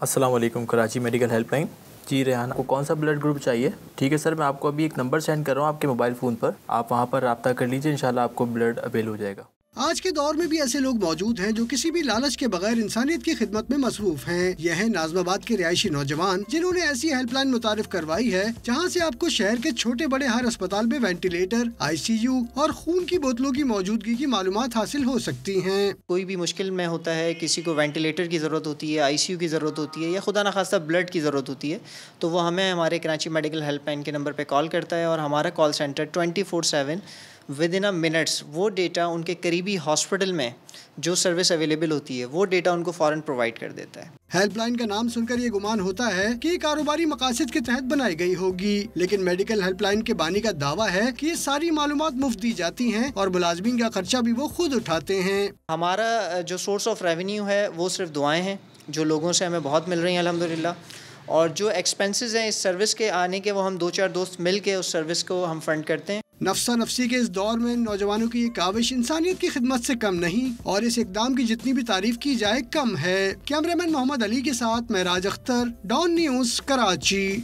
अस्सलाम वालेकुम, Karachi medical helpline. जी रेहान, आपको कौन सा ब्लड ग्रुप चाहिए? ठीक है सर, मैं आपको अभी एक नंबर सेंड कर रहा हूँ आपके मोबाइल फ़ोन पर, आप वहाँ पर रब्ता कर लीजिए, इंशाल्लाह आपको ब्लड अवेल हो जाएगा। आज के दौर में भी ऐसे लोग मौजूद हैं जो किसी भी लालच के बगैर इंसानियत की खिदमत में मसरूफ हैं। यह है नाज़माबाद के रिहायशी नौजवान जिन्होंने ऐसी हेल्पलाइन मुतारिफ करवाई है जहां से आपको शहर के छोटे बड़े हर अस्पताल में वेंटिलेटर, ICU और खून की बोतलों की मौजूदगी की मालूमात हासिल हो सकती हैं। कोई भी मुश्किल में होता है, किसी को वेंटिलेटर की ज़रूरत होती है, ICU की ज़रूरत होती है या खुदा न खास्ता ब्लड की ज़रूरत होती है, तो वो हमें हमारे कराची मेडिकल हेल्पलाइन के नंबर पर कॉल करता है और हमारा call centre 24/7 with in a minutes वो डेटा उनके करीबी हॉस्पिटल में जो सर्विस अवेलेबल होती है वो डेटा उनको फ़ौरन प्रोवाइड कर देता है। हेल्पलाइन का नाम सुनकर ये गुमान होता है कि ये कारोबारी मकासद के तहत बनाई गई होगी, लेकिन मेडिकल हेल्पलाइन के बानी का दावा है कि ये सारी मालूमात मुफ्त दी जाती हैं और मुलाजमीन का खर्चा भी वो खुद उठाते हैं। हमारा जो सोर्स ऑफ रेवेन्यू है वो सिर्फ दुआएं हैं जो लोगों से हमें बहुत मिल रही हैं अल्हम्दुलिल्लाह, और जो एक्सपेंसेस हैं इस सर्विस के आने के वो हम 2-4 दोस्त मिल के उस सर्विस को हम फंड करते हैं। नफ्सा नफसी के इस दौर में नौजवानों की ये काविश इंसानियत की खिदमत से कम नहीं और इस इकदाम की जितनी भी तारीफ की जाए कम है। कैमरामैन मोहम्मद अली के साथ महराज अख्तर, डॉन न्यूज़, कराची।